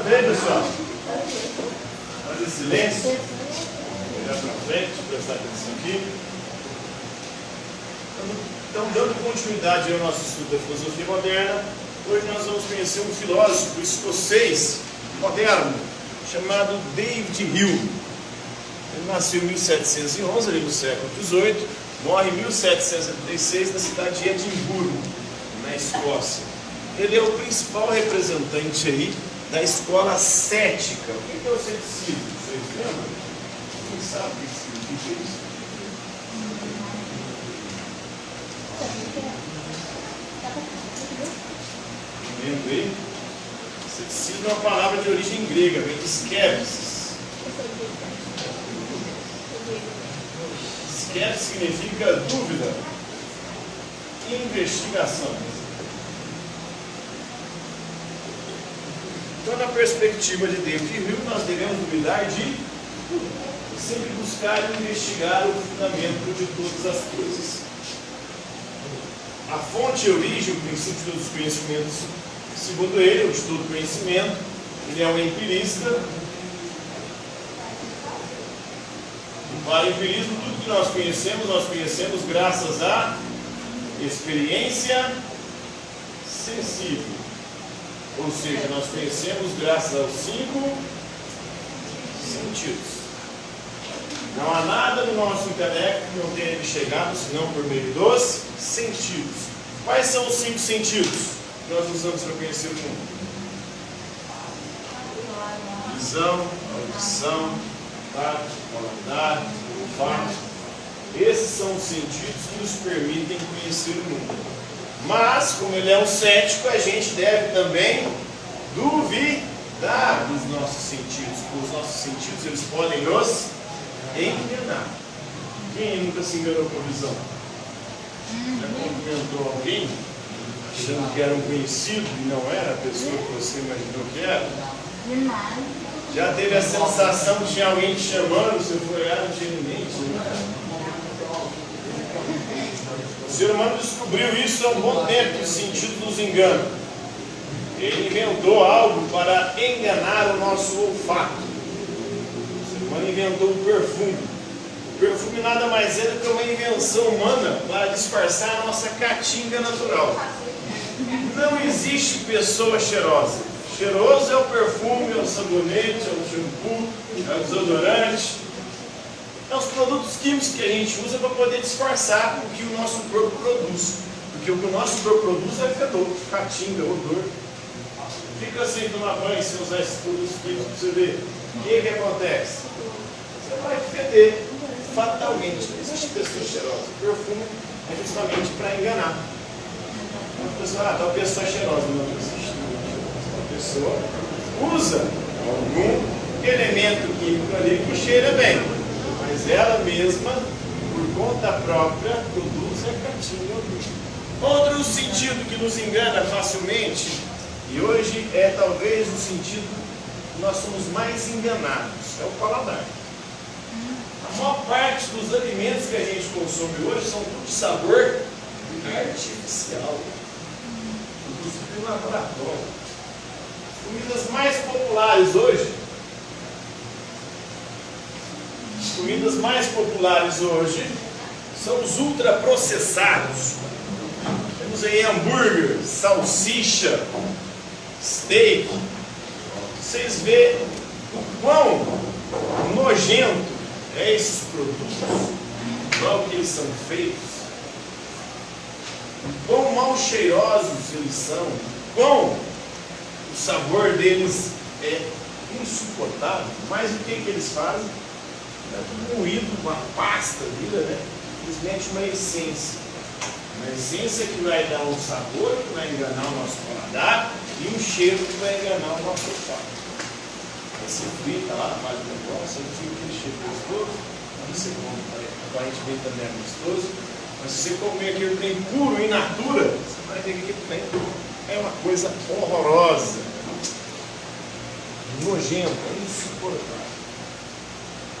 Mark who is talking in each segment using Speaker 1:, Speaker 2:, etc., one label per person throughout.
Speaker 1: bem, pessoal? Fazer silêncio. Olhar para frente, prestar atenção aqui. Então, dando continuidade ao nosso estudo da filosofia moderna, hoje nós vamos conhecer um filósofo escocês moderno, chamado David Hume. Ele nasceu em 1711, ali no século XVIII, morre em 1776 na cidade de Edimburgo, na Escócia. Ele é o principal representante aí da escola cética. O que é o ceticismo? Vocês lembram? Quem sabe o que significa isso? Lembra aí? Ceticismo é uma palavra de origem grega, vem de skepsis. Skepsis significa dúvida, investigação. Então, na perspectiva de David Hume, nós devemos duvidar de tudo, sempre buscar e investigar o fundamento de todas as coisas. A fonte, a origem, o princípio de todos os conhecimentos, segundo ele, o de todo conhecimento, ele é um empirista. E para o empirismo, tudo que nós conhecemos graças à experiência sensível. Ou seja, nós conhecemos graças aos 5 sentidos. Não há nada no nosso intelecto que não tenha chegado senão por meio dos sentidos. Quais são os 5 sentidos que nós usamos para conhecer o mundo? Visão, audição, tato, paladar, olfato. Esses são os sentidos que nos permitem conhecer o mundo. Mas, como ele é um cético, a gente deve também duvidar dos nossos sentidos, porque os nossos sentidos eles podem nos enganar. Quem nunca se enganou com a visão? Já cumprimentou alguém achando que era um conhecido e não era a pessoa que você imaginou que era? Já teve a sensação de tinha alguém te chamando, você foi olhar, não tinha ninguém, não era? O ser humano descobriu isso há um bom tempo, os sentidos nos enganam. Ele inventou algo para enganar o nosso olfato. O ser humano inventou o perfume. O perfume nada mais é do que uma invenção humana para disfarçar a nossa caatinga natural. Não existe pessoa cheirosa. Cheiroso é o perfume, é o sabonete, é o shampoo, é o desodorante. É os produtos químicos que a gente usa para poder disfarçar o que o nosso corpo produz. Porque o que o nosso corpo produz é fedor, caatinga, odor. Fica sem tomar banho, sem usar esses produtos químicos para você ver. O que acontece? Você vai feder fatalmente. Não existe pessoa cheirosa. O perfume é justamente para enganar. A pessoa, tal pessoa é cheirosa. Não existe. A pessoa usa algum elemento químico ali que cheira bem. Mas ela mesma, por conta própria, produz a caatinga. Outro sentido que nos engana facilmente, e hoje é talvez o sentido que nós somos mais enganados, é o paladar. A maior parte dos alimentos que a gente consome hoje são tudo de sabor artificial, inclusive no laboratório. As comidas mais populares hoje, são os ultraprocessados. Temos aí hambúrguer, salsicha, steak. Vocês veem o quão nojento é esses produtos, logo que eles são feitos, o quão mal cheirosos eles são, quão o sabor deles é insuportável. Mas o que eles fazem? Está tudo moído, uma pasta vira, né? Eles metem uma essência. Uma essência que vai dar um sabor, que vai enganar o nosso paladar, e um cheiro que vai enganar o nosso olfato. Aí você frita lá, faz o negócio, aí fica aquele cheiro gostoso, aí você come, aparentemente também é gostoso, mas se você comer aquele trem puro, in natura, você vai ver que aquele trem é uma coisa horrorosa, nojenta, insuportável.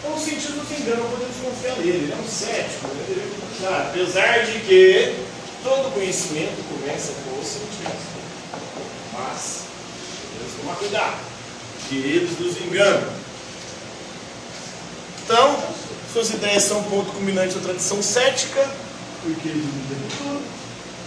Speaker 1: Então, o sentido nos engana, não podemos confiar nele, ele é um cético, ele deveria confiar, apesar de que todo conhecimento começa com os sentidos. Mas, temos que tomar cuidado. porque eles nos enganam. Então, suas ideias são um ponto culminante da tradição cética, porque eles dizem tudo,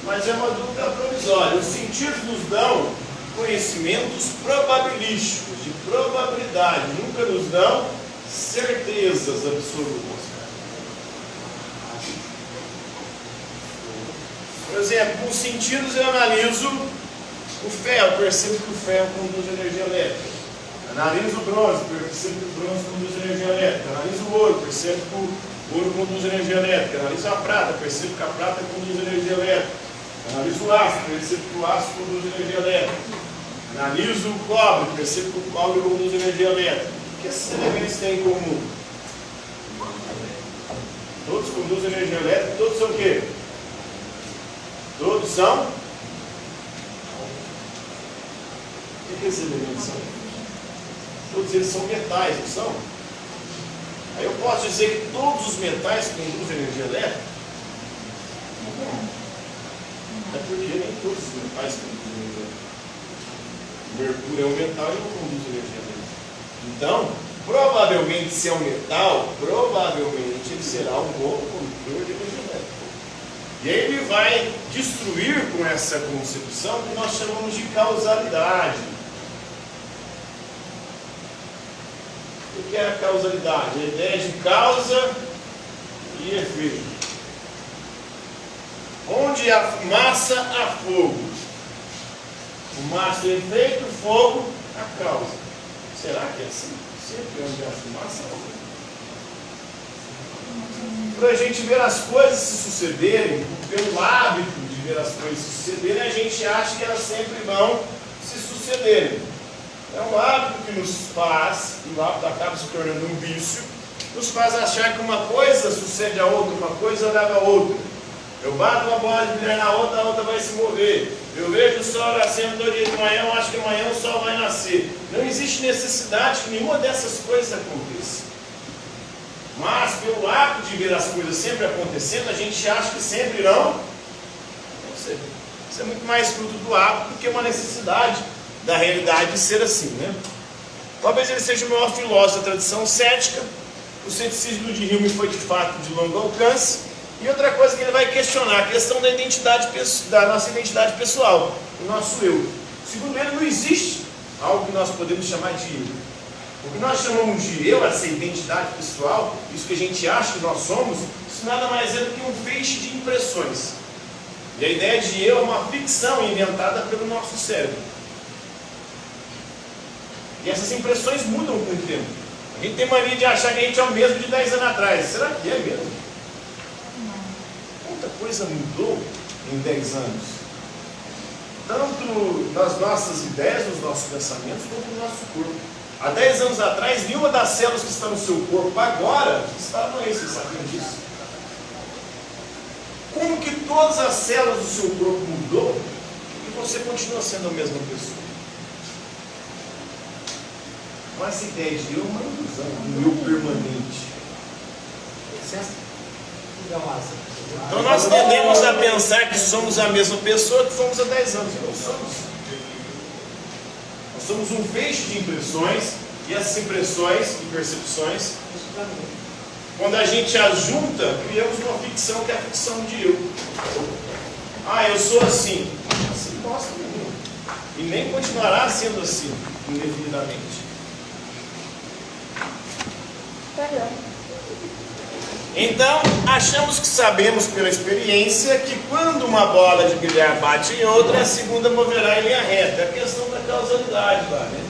Speaker 1: mas é uma dúvida provisória. Os sentidos nos dão conhecimentos probabilísticos, de probabilidade, nunca nos dão certezas absolutas. Por exemplo, os sentidos eu analiso o ferro, percebo que o ferro conduz energia elétrica. Analiso o bronze, percebo que o bronze conduz energia elétrica. Analiso o ouro, percebo que o ouro conduz energia elétrica. Analiso a prata, percebo que a prata conduz energia elétrica. Analiso o aço, percebo que o aço conduz energia elétrica. Analiso o cobre, percebo que o cobre conduz energia elétrica. O que esses elementos têm em comum? Todos conduzem energia elétrica, todos são o quê? Todos são? O que esses elementos são? Todos eles são metais, não são? Aí eu posso dizer que todos os metais conduzem energia elétrica? É porque nem todos os metais conduzem energia elétrica. O mercúrio é um metal e não conduz energia elétrica. Então, provavelmente, se é um metal, provavelmente ele será um bom condutor de energia elétrica. E aí ele vai destruir com essa concepção que nós chamamos de causalidade. O que é a causalidade? A ideia de causa e efeito. Onde há fumaça, há fogo. Fumaça é efeito, fogo, a causa. Será que é assim? Sempre onde há fumaça, há fogo. Para a gente ver as coisas se sucederem, pelo hábito de ver as coisas se sucederem, a gente acha que elas sempre vão se sucederem. É um hábito que nos faz, e o hábito acaba se tornando um vício, nos faz achar que uma coisa sucede a outra, uma coisa leva a outra. Eu bato uma bola de bilhar na outra, a outra vai se mover. Eu vejo o sol nascendo todo dia de manhã, eu acho que amanhã o sol vai nascer. Não existe necessidade que nenhuma dessas coisas aconteça. Mas, pelo hábito de ver as coisas sempre acontecendo, a gente acha que sempre irão acontecer. Isso é muito mais fruto do hábito do que uma necessidade da realidade de ser assim, né? Talvez ele seja o maior filósofo da tradição cética. O ceticismo de Hume foi de fato de longo alcance. E outra coisa que ele vai questionar, a questão da identidade, da nossa identidade pessoal, do nosso eu. Segundo ele, não existe algo que nós podemos chamar de eu. O que nós chamamos de eu, essa identidade pessoal, isso que a gente acha que nós somos, isso nada mais é do que um feixe de impressões. E a ideia de eu é uma ficção inventada pelo nosso cérebro. E essas impressões mudam com o tempo. A gente tem mania de achar que a gente é o mesmo de 10 anos atrás. Será que é mesmo? Quanta coisa mudou em 10 anos? Tanto nas nossas ideias, nos nossos pensamentos, quanto no nosso corpo. Há 10 anos atrás, nenhuma das células que estão no seu corpo agora estavam aí, vocês sabiam disso? Como que todas as células do seu corpo mudou e você continua sendo a mesma pessoa? Com essa ideia de eu, uma ilusão, um eu permanente. Então nós tendemos a pensar que somos a mesma pessoa que fomos há 10 anos, e não somos. Nós somos um feixe de impressões, e essas impressões e percepções, quando a gente as junta, criamos uma ficção que é a ficção de eu. Ah, eu sou assim. Assim nossa, nenhum. E nem continuará sendo assim, indefinidamente. Então, achamos que sabemos pela experiência que quando uma bola de bilhar bate em outra, a segunda moverá em linha reta. É a questão da causalidade, tá, né?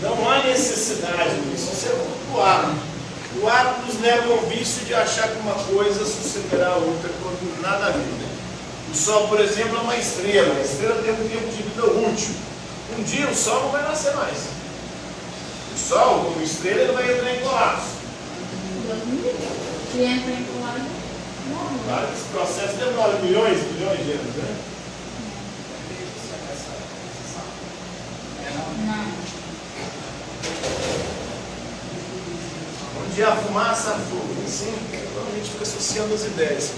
Speaker 1: Não há necessidade disso, isso é o hábito. O hábito nos leva ao vício de achar que uma coisa sucederá a outra quando nada a ver. Né? O Sol, por exemplo, é uma estrela. A estrela tem um tempo de vida útil. Um dia o Sol não vai nascer mais. O Sol, como estrela, ele vai entrar em colapso.
Speaker 2: Se entra em colapso, morre.
Speaker 1: Claro que esse processo demora milhões e milhões de anos, né?
Speaker 2: Não.
Speaker 1: Onde há fumaça, há fogo. Assim, então a gente fica associando as ideias.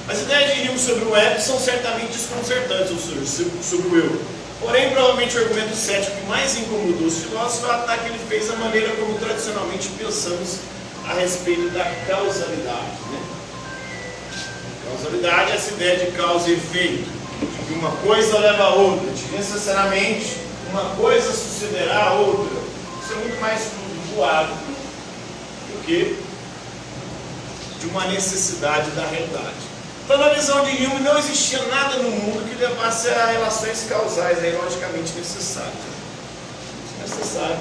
Speaker 1: As ideias de Hume sobre o ego são certamente desconcertantes, ou seja, sobre o eu. Porém, provavelmente o argumento cético que mais incomodou os filósofos foi o ataque que ele fez à maneira como tradicionalmente pensamos a respeito da causalidade. Né? Causalidade é essa ideia de causa e efeito, de que uma coisa leva a outra, de que necessariamente uma coisa sucederá a outra. Isso é muito mais voado do que de uma necessidade da realidade. Então, na visão de Hume, não existia nada no mundo que levasse a relações causais, aí, logicamente necessárias. Isso é necessário.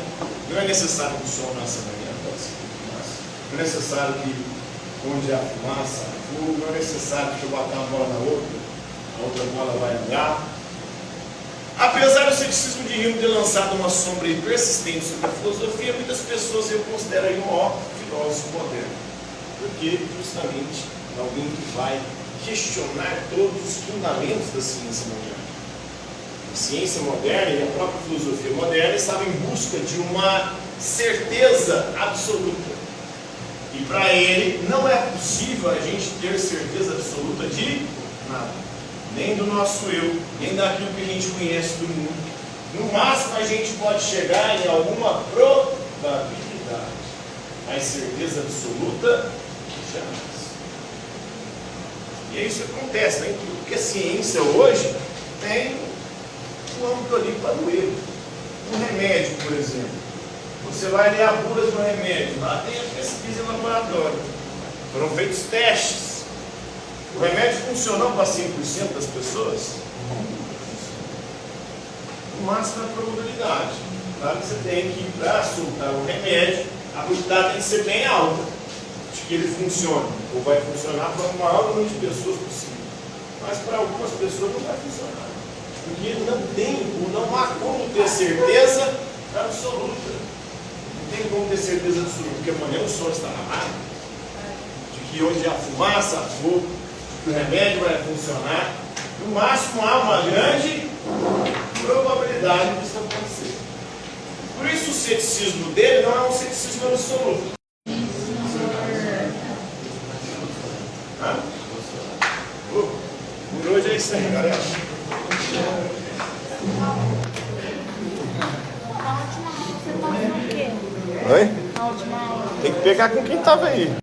Speaker 1: Não é necessário que o sol nasça amanhã, pode ser que nasça. Não é necessário que onde há fumaça, há fogo. Não é necessário que eu bater uma bola na outra, a outra bola vai andar. Apesar do ceticismo de Hume ter lançado uma sombra persistente sobre a filosofia, muitas pessoas eu considero aí o maior filósofo moderno. Porque, justamente, alguém que vai questionar todos os fundamentos da ciência moderna. A ciência moderna e a própria filosofia moderna estavam em busca de uma certeza absoluta. E para ele não é possível a gente ter certeza absoluta de nada. Nem do nosso eu, nem daquilo que a gente conhece do mundo. No máximo a gente pode chegar em alguma probabilidade. Mas certeza absoluta, jamais. E é isso que acontece, né? Porque a ciência hoje tem um âmbito ali para o erro. Um remédio, por exemplo. Você vai ler a bula do remédio, lá tem a pesquisa em laboratório. Foram feitos testes. O remédio funcionou para 100% das pessoas? No máximo é a probabilidade. Claro que você tem que, para soltar o remédio, a probabilidade tem que ser bem alta de que ele funcione, ou vai funcionar para o maior número de pessoas possível. Mas para algumas pessoas não vai funcionar, porque não há como ter certeza absoluta. Não tem como ter certeza absoluta, porque amanhã o sol está na mar, de que onde há fumaça, há fogo, que o remédio vai funcionar. No máximo há uma grande probabilidade disso acontecer. Por isso o ceticismo dele não é um ceticismo absoluto. Por hoje é isso aí, galera.
Speaker 2: A última aula você passou o quê?
Speaker 1: Oi?
Speaker 2: A última aula.
Speaker 1: Tem que pegar com quem estava aí.